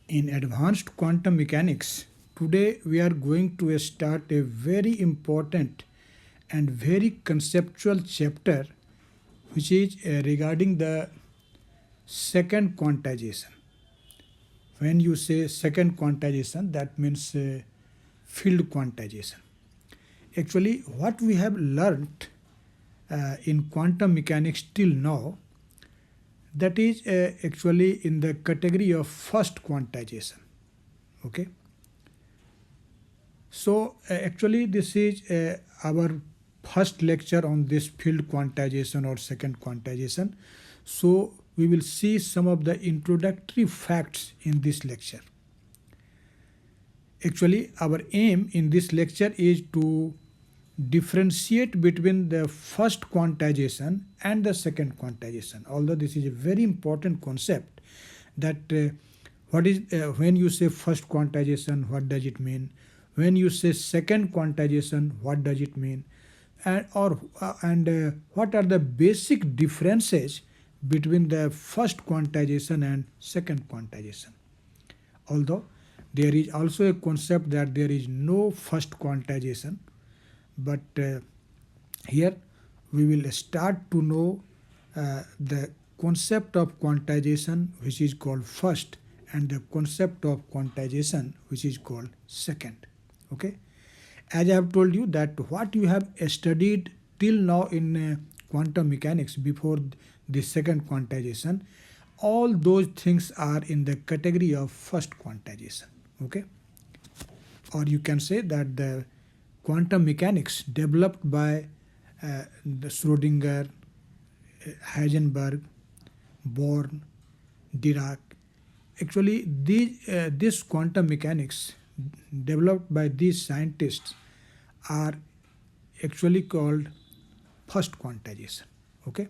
In advanced quantum mechanics, today we are going to start a very important and very conceptual chapter which is regarding the second quantization. When you say second quantization, that means field quantization. Actually, what we have learned in quantum mechanics till now, that is actually in the category of first quantization. Okay. So actually this is our first lecture on this field quantization or second quantization. So we will see some of the introductory facts in this lecture. Actually, our aim in this lecture is to differentiate between the first quantization and the second quantization. Although this is a very important concept, that what is when you say first quantization, what does it mean? When you say second quantization, what does it mean? And what are the basic differences between the first quantization and second quantization? Although there is also a concept that there is no first quantization, but here we will start to know the concept of quantization which is called first and the concept of quantization which is called second. Okay, as I have told you that what you have studied till now in quantum mechanics before the second quantization, all those things are in the category of first quantization. Okay, or you can say that the quantum mechanics developed by the Schrödinger, Heisenberg, Born, Dirac. Actually, this quantum mechanics developed by these scientists are actually called first quantization. Okay.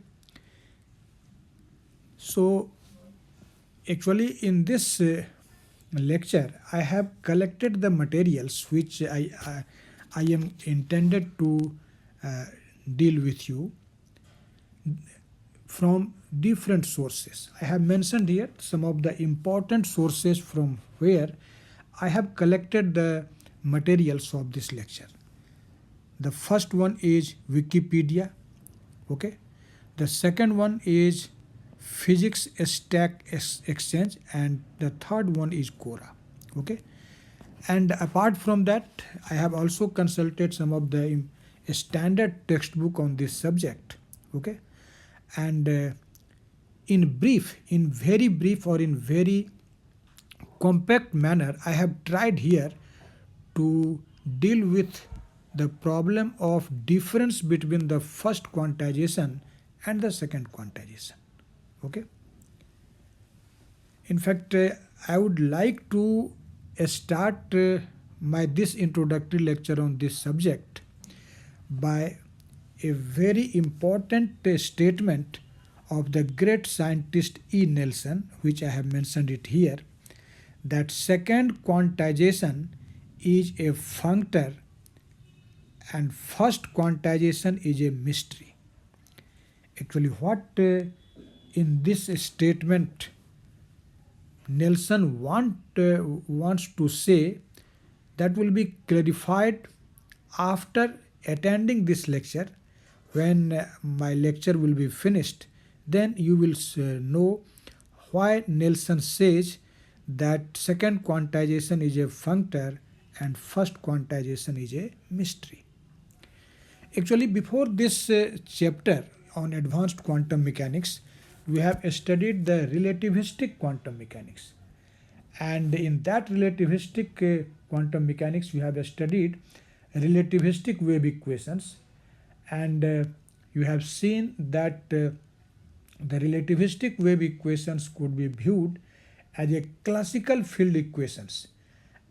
So actually in this lecture I have collected the materials which I am intended to deal with you from different sources. I have mentioned here some of the important sources from where I have collected the materials of this lecture. The first one is Wikipedia. Okay. The second one is Physics Stack Exchange, and the third one is Quora. Okay. And apart from that, I have also consulted some of the standard textbook on this subject. Okay. And in very brief or in very compact manner, I have tried here to deal with the problem of difference between the first quantization and the second quantization. Okay. In fact, I would like to start this introductory lecture on this subject by a very important statement of the great scientist E. Nelson, which I have mentioned it here, that second quantization is a functor and first quantization is a mystery. Actually, what in this statement Nelson wants to say, that will be clarified after attending this lecture. When my lecture will be finished, then you will know why Nelson says that second quantization is a functor and first quantization is a mystery. Actually, before this chapter on advanced quantum mechanics, we have studied the relativistic quantum mechanics. And in that relativistic quantum mechanics, we have studied relativistic wave equations. And you have seen that the relativistic wave equations could be viewed as a classical field equations,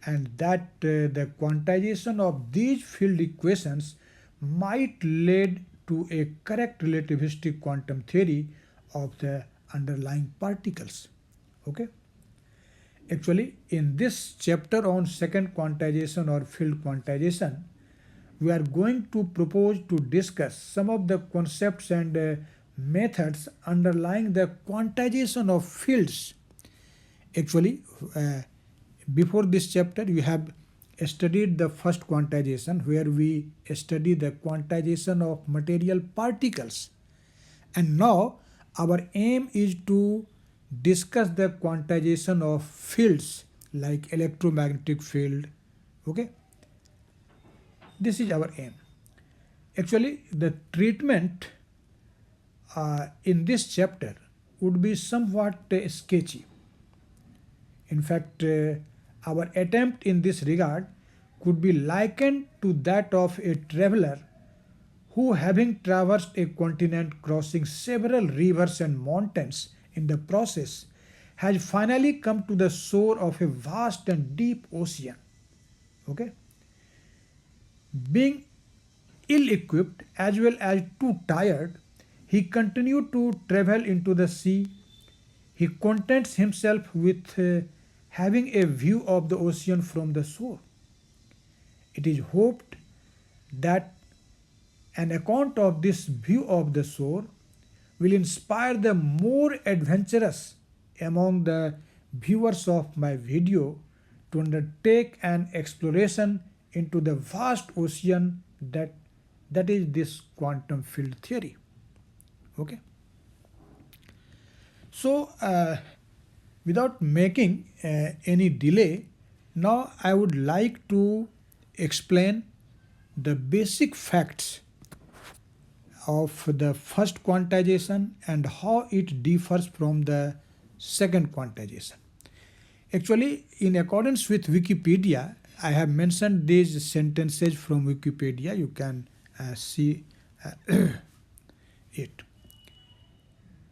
and that the quantization of these field equations might lead to a correct relativistic quantum theory of the underlying particles. Okay. Actually, in this chapter on second quantization or field quantization, we are going to propose to discuss some of the concepts and methods underlying the quantization of fields. Actually, before this chapter you have studied the first quantization, where we study the quantization of material particles, and now our aim is to discuss the quantization of fields like electromagnetic field. Okay, this is our aim. Actually, the treatment in this chapter would be somewhat sketchy. In fact, our attempt in this regard could be likened to that of a traveler who, having traversed a continent crossing several rivers and mountains in the process, has finally come to the shore of a vast and deep ocean. Okay? Being ill equipped as well as too tired, he continued to travel into the sea. He contents himself with having a view of the ocean from the shore. It is hoped that an account of this view of the shore will inspire the more adventurous among the viewers of my video to undertake an exploration into the vast ocean that is this quantum field theory. Okay. So, without making any delay, now I would like to explain the basic facts of the first quantization and how it differs from the second quantization. Actually, in accordance with Wikipedia, I have mentioned these sentences from Wikipedia. You can see it.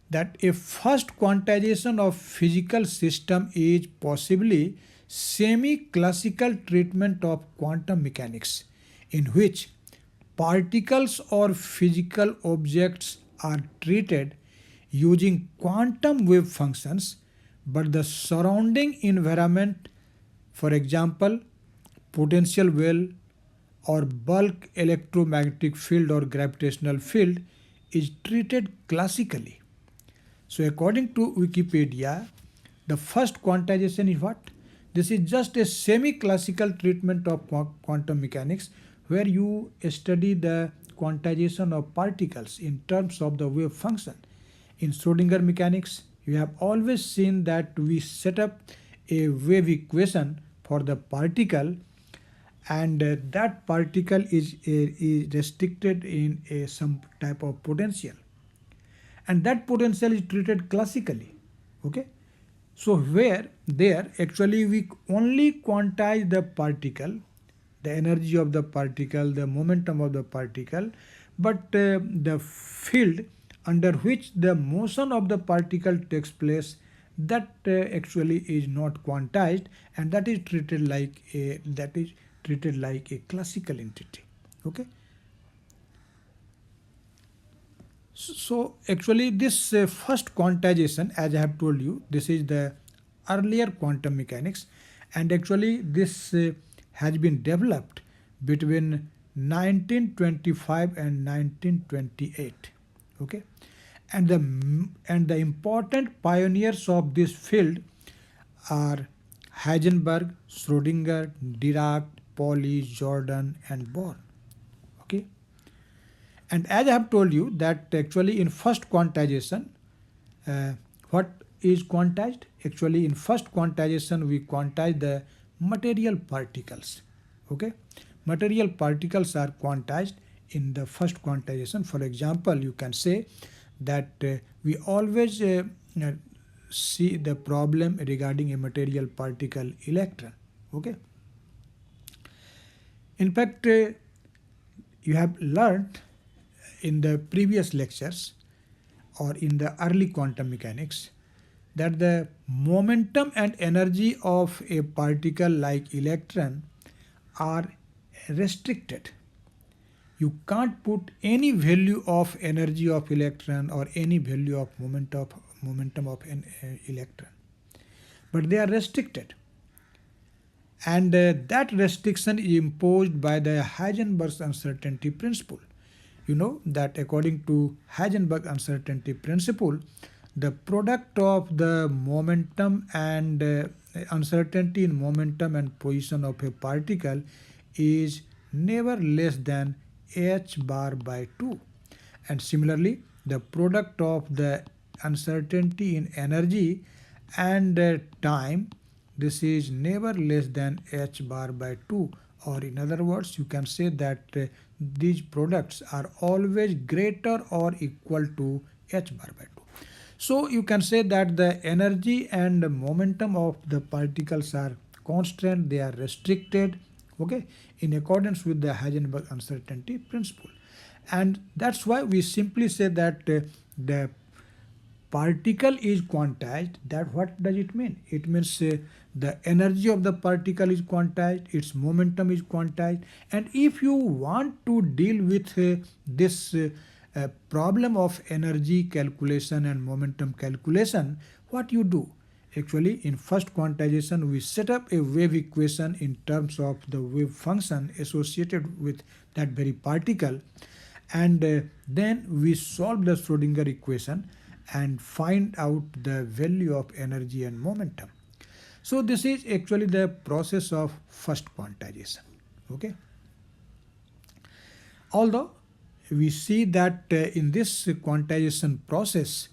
That a first quantization of physical system is possibly semi-classical treatment of quantum mechanics, in which particles or physical objects are treated using quantum wave functions, but the surrounding environment, for example, potential well or bulk electromagnetic field or gravitational field, is treated classically. So according to Wikipedia, the first quantization is what? This is just a semi-classical treatment of quantum mechanics, where you study the quantization of particles in terms of the wave function. In Schrodinger mechanics, you have always seen that we set up a wave equation for the particle, and that particle is restricted in some type of potential, and that potential is treated classically. Okay, so where there actually we only quantize the particle, the energy of the particle, the momentum of the particle, but the field under which the motion of the particle takes place, that actually is not quantized, and that is treated like a classical entity. Okay. So actually this first quantization, as I have told you, this is the earlier quantum mechanics, and actually this has been developed between 1925 and 1928. Okay, and the important pioneers of this field are Heisenberg, Schrodinger, Dirac, Pauli, Jordan, and Bohr. Okay, and as I have told you that actually in first quantization, what is quantized? Actually in first quantization we quantize the material particles. Okay, material particles are quantized in the first quantization. For example, you can say that we always see the problem regarding a material particle electron. Okay, in fact you have learned in the previous lectures or in the early quantum mechanics that the momentum and energy of a particle like electron are restricted. You can't put any value of energy of electron or any value of momentum of an electron, but they are restricted, and that restriction is imposed by the Heisenberg's uncertainty principle. You know that according to Heisenberg uncertainty principle, the product of the momentum and uncertainty in momentum and position of a particle is never less than h bar by 2. And similarly, the product of the uncertainty in energy and time, this is never less than h bar by 2. Or in other words, you can say that these products are always greater or equal to h bar by 2. So you can say that the energy and momentum of the particles are constant, they are restricted, okay, in accordance with the Heisenberg uncertainty principle. And that's why we simply say that the particle is quantized. That what does it mean? It means the energy of the particle is quantized, its momentum is quantized. And if you want to deal with this problem of energy calculation and momentum calculation, what you do? Actually, in first quantization, we set up a wave equation in terms of the wave function associated with that very particle, and then we solve the Schrodinger equation and find out the value of energy and momentum. So this is actually the process of first quantization. Okay. Although we see that in this quantization process,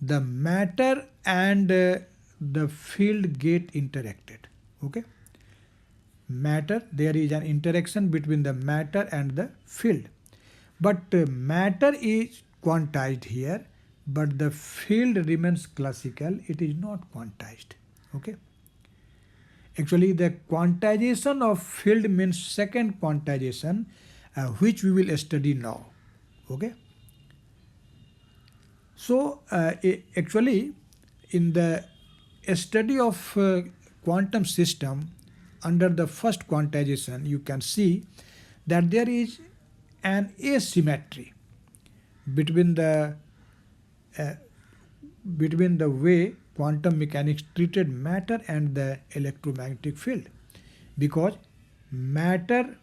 the matter and the field get interacted. Okay. Matter, there is an interaction between the matter and the field. But matter is quantized here, but the field remains classical, it is not quantized. Okay. Actually, the quantization of field means second quantization, which we will study now. Okay. So actually, in the study of quantum system under the first quantization, you can see that there is an asymmetry between the way quantum mechanics treated matter and the electromagnetic field, because matter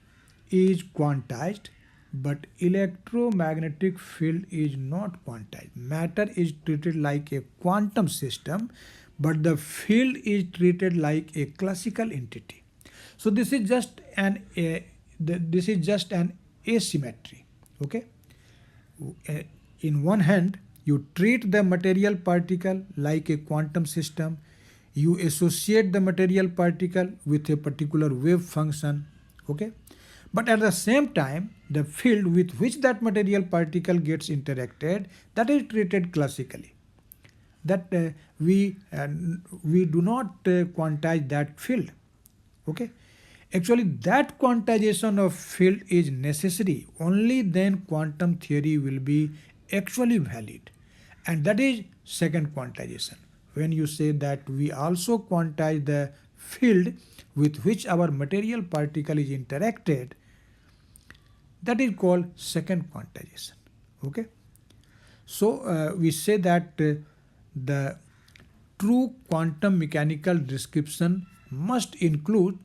is quantized but electromagnetic field is not quantized. Matter is treated like a quantum system, but the field is treated like a classical entity. So this is just an asymmetry. Okay. In one hand, you treat the material particle like a quantum system. You associate the material particle with a particular wave function. Okay. But at the same time, the field with which that material particle gets interacted, that is treated classically. That we do not quantize that field. Okay. Actually, that quantization of field is necessary. Only then quantum theory will be actually valid. And that is second quantization. When you say that we also quantize the field with which our material particle is interacted, that is called second quantization. Okay. So we say that the true quantum mechanical description must include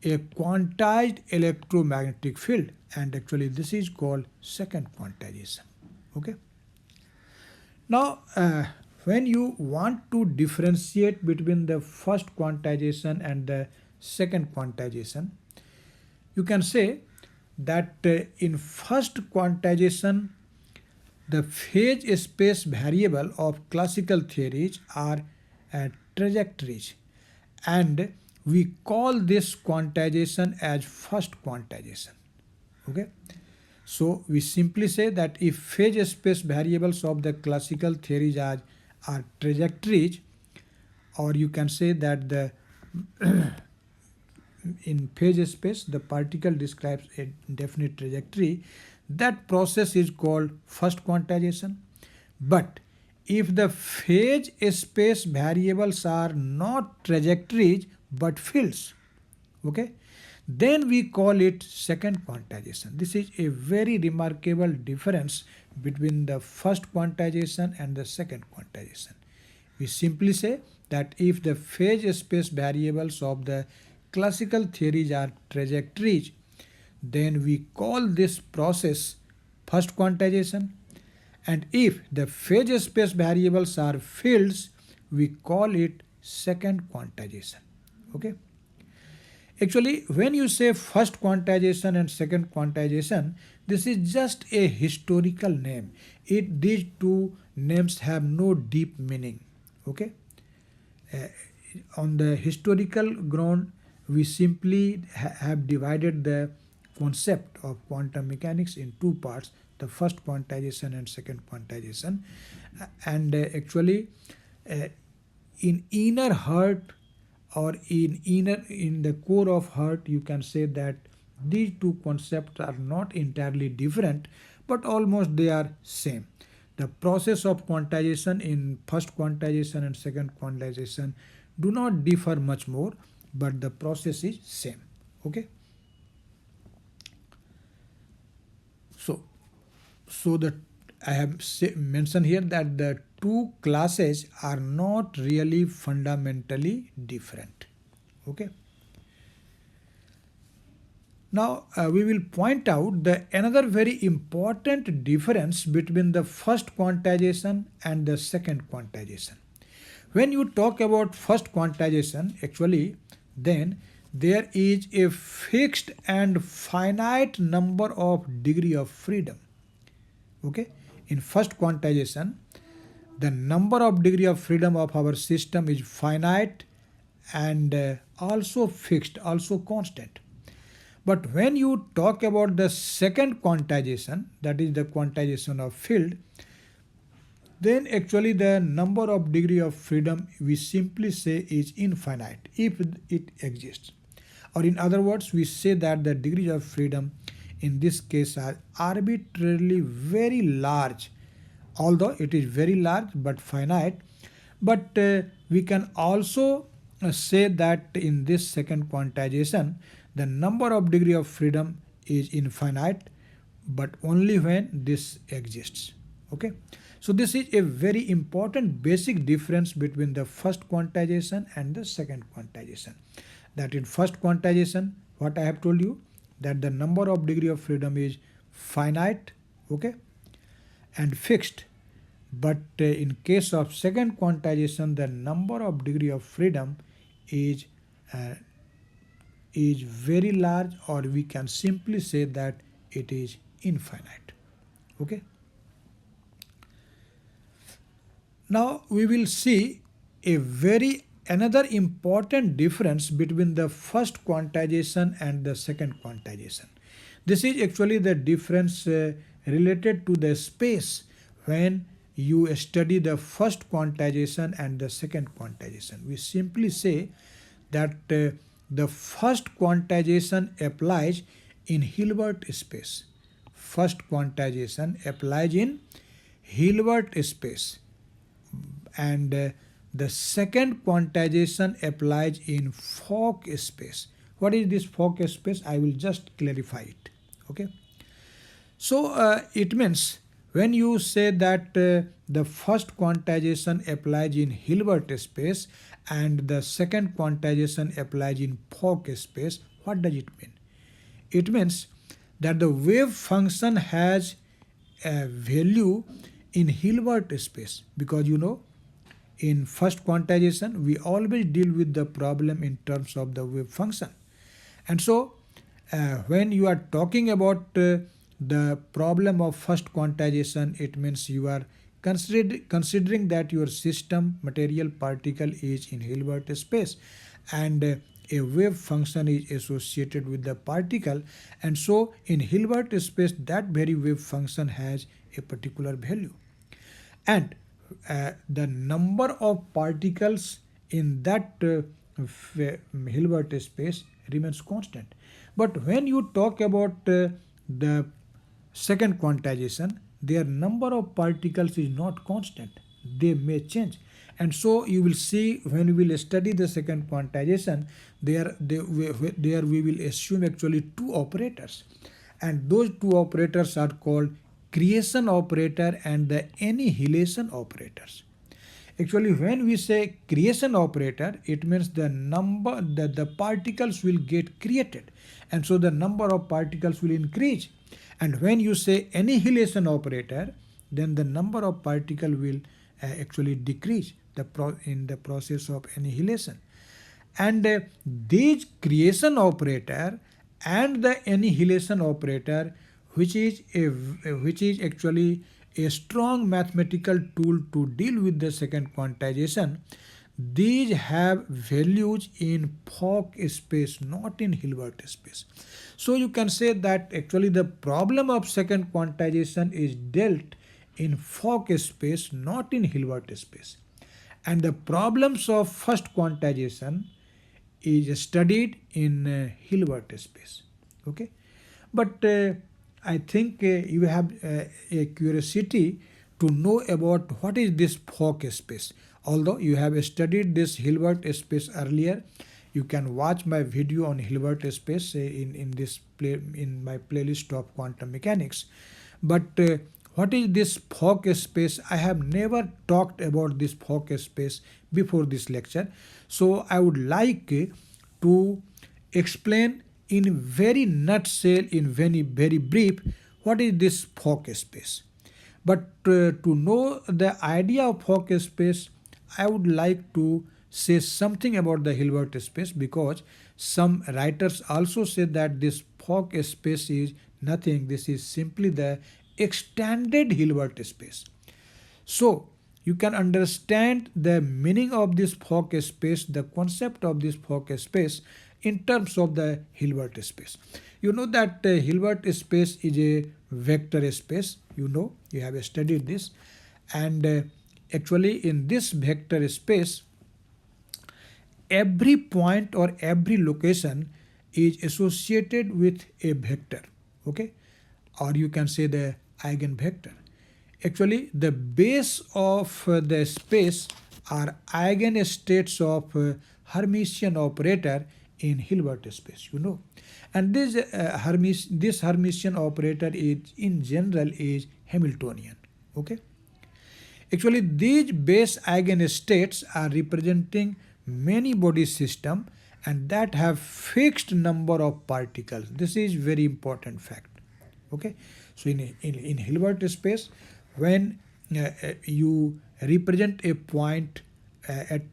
a quantized electromagnetic field, and actually this is called second quantization. Okay. Now when you want to differentiate between the first quantization and the second quantization, you can say that in first quantization, the phase space variable of classical theories are trajectories, and we call this quantization as first quantization. Okay. So we simply say that if phase space variables of the classical theories are trajectories, or you can say that the in phase space the particle describes a definite trajectory, that process is called first quantization. But if the phase space variables are not trajectories but fields, okay, then we call it second quantization. This is a very remarkable difference between the first quantization and the second quantization. We simply say that if the phase space variables of the classical theories are trajectories, then we call this process first quantization. And if the phase space variables are fields, we call it second quantization. Okay. Actually, when you say first quantization and second quantization, this is just a historical name. These two names have no deep meaning. Okay. Uh, on the historical ground, we simply have divided the concept of quantum mechanics in two parts: the first quantization and second quantization. And actually, uh, in inner heart or in the core of heart, you can say that these two concepts are not entirely different, but almost they are same. The process of quantization in first quantization and second quantization do not differ much more, but the process is same. Okay. So the I have mentioned here that the two classes are not really fundamentally different. Okay. Now we will point out the another very important difference between the first quantization and the second quantization. When you talk about first quantization, actually, then there is a fixed and finite number of degree of freedom. Okay. In first quantization, the number of degree of freedom of our system is finite and also fixed, also constant. But when you talk about the second quantization, that is the quantization of field, then actually the number of degree of freedom we simply say is infinite if it exists. Or in other words, we say that the degree of freedom in this case are arbitrarily very large, although it is very large but finite. But we can also say that in this second quantization, the number of degree of freedom is infinite, but only when this exists. Okay. So this is a very important basic difference between the first quantization and the second quantization. That in first quantization, what I have told you, that the number of degree of freedom is finite, okay, and fixed. But in case of second quantization, the number of degree of freedom is very large, or we can simply say that it is infinite. Okay. Now we will see another important difference between the first quantization and the second quantization. This is actually the difference related to the space when you study the first quantization and the second quantization. We simply say that the first quantization applies in Hilbert space. First quantization applies in Hilbert space, and the second quantization applies in Fock space. What is this Fock space? I will just clarify it. Okay. So it means when you say that the first quantization applies in Hilbert space and the second quantization applies in Fock space, what does it mean? It means that the wave function has a value in Hilbert space, because you know in first quantization we always deal with the problem in terms of the wave function. And so when you are talking about the problem of first quantization, it means you are considering that your system material particle is in Hilbert space and a wave function is associated with the particle, and so in Hilbert space that very wave function has a particular value, and the number of particles in that Hilbert space remains constant. But when you talk about the second quantization, their number of particles is not constant. They may change. And so you will see when we will study the second quantization, there we will assume actually two operators. And those two operators are called creation operator and the annihilation operators. Actually, when we say creation operator, it means the number that the particles will get created, and so the number of particles will increase. And when you say annihilation operator, then the number of particles will actually decrease in the process of annihilation. And these creation operator and the annihilation operator, which is actually a strong mathematical tool to deal with the second quantization, these have values in Fock space, not in Hilbert space. So you can say that actually the problem of second quantization is dealt in Fock space, not in Hilbert space. And the problems of first quantization is studied in Hilbert space. Okay, but I think you have a curiosity to know about what is this Fock space. Although you have studied this Hilbert space earlier, you can watch my video on Hilbert space in my playlist of quantum mechanics. But what is this Fock space? I have never talked about this Fock space before this lecture. So I would like to explain in very nutshell, in very brief, what is this Fock space. But to know the idea of Fock space, I would like to say something about the Hilbert space, because some writers also say that this Fock space is nothing. This is simply the extended Hilbert space. So you can understand the meaning of this Fock space, the concept of this Fock space in terms of the Hilbert space. You know that Hilbert space is a vector space. You have studied this. And actually in this vector space, every point or every location is associated with a vector. Okay, or you can say the eigenvector. Actually, the base of the space are eigenstates of Hermitian operator in Hilbert space, and this Hermitian operator is in general is Hamiltonian. Okay, actually these base eigenstates are representing many body system and that have fixed number of particles. This is very important fact. Okay, so in Hilbert space, when you represent a point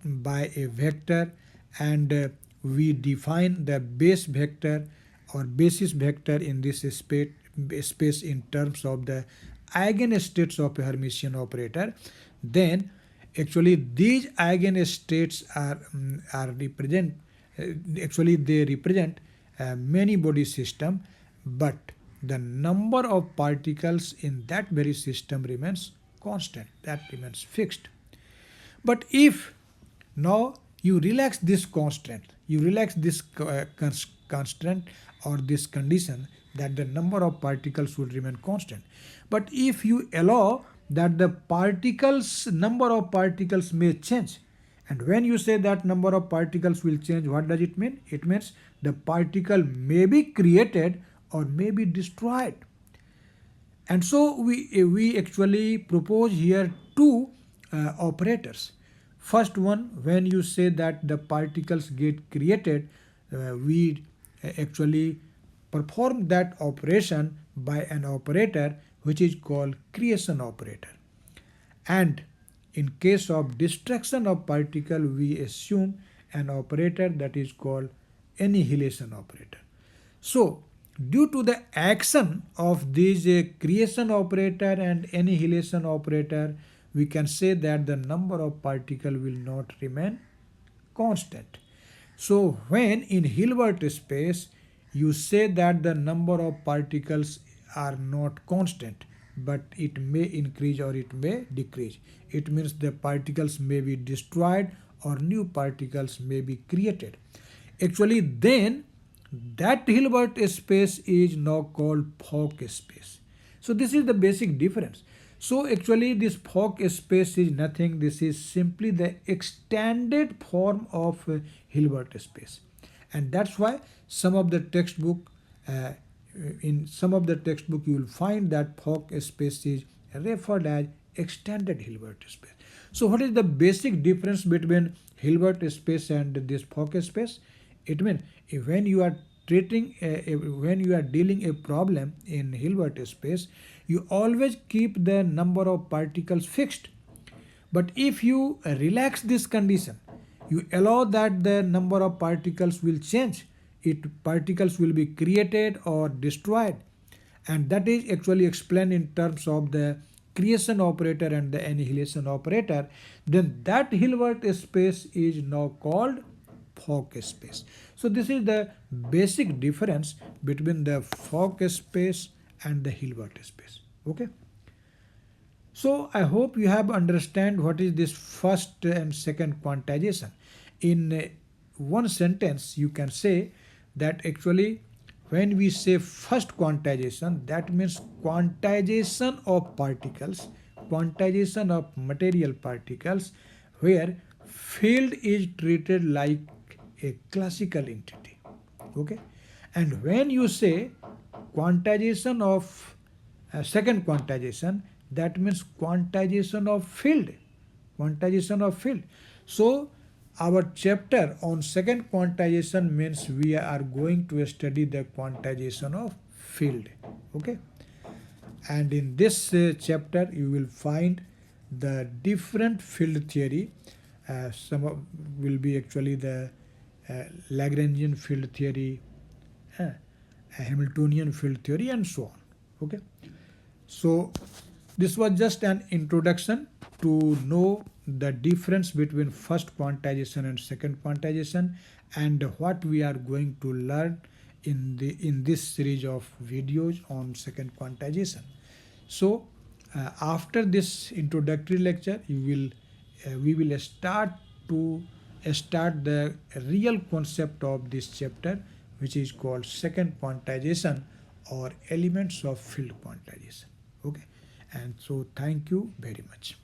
by a vector, and we define the base vector or basis vector in this space in terms of the eigenstates of a Hermitian operator, then actually these eigenstates are represent actually they represent many body system, but the number of particles in that very system remains constant, that remains fixed. But if now you relax this constant, you relax this constant or this condition that the number of particles will remain constant, but if you allow that the number of particles may change, and when you say that number of particles will change, what does it mean? It means the particle may be created or may be destroyed. And so we actually propose here two operators. First one, when you say that the particles get created, we actually perform that operation by an operator which is called creation operator. And in case of destruction of particle, we assume an operator that is called annihilation operator. So due to the action of this creation operator and annihilation operator, we can say that the number of particles will not remain constant. So when in Hilbert space you say that the number of particles are not constant, but it may increase or it may decrease, it means the particles may be destroyed or new particles may be created. Actually then that Hilbert space is now called Fock space. So this is the basic difference. So actually this Fock space is nothing. This is simply the extended form of Hilbert space. And that's why some of the textbook, in some of the textbook you will find that Fock space is referred as extended Hilbert space. So what is the basic difference between Hilbert space and this Fock space? It means when you are when you are dealing a problem in Hilbert space, you always keep the number of particles fixed. But if you relax this condition, you allow that the number of particles will change. Particles will be created or destroyed, and that is actually explained in terms of the creation operator and the annihilation operator. Then that Hilbert space is now called Fock space. So this is the basic difference between the Fock space and the Hilbert space. Okay. So I hope you have understand what is this first and second quantization. In one sentence, you can say that actually when we say first quantization, that means quantization of particles, quantization of material particles, where field is treated like a classical entity. Okay, and when you say quantization of second quantization, that means quantization of field, quantization of field. So our chapter on second quantization means we are going to study the quantization of field. Okay, and in this chapter you will find the different field theory. Some of will be actually the Lagrangian field theory, Hamiltonian field theory, and so on. Okay, so this was just an introduction to know the difference between first quantization and second quantization, and what we are going to learn in this series of videos on second quantization. So after this introductory lecture, we will start the real concept of this chapter, which is called second quantization or elements of field quantization. Okay, and so thank you very much.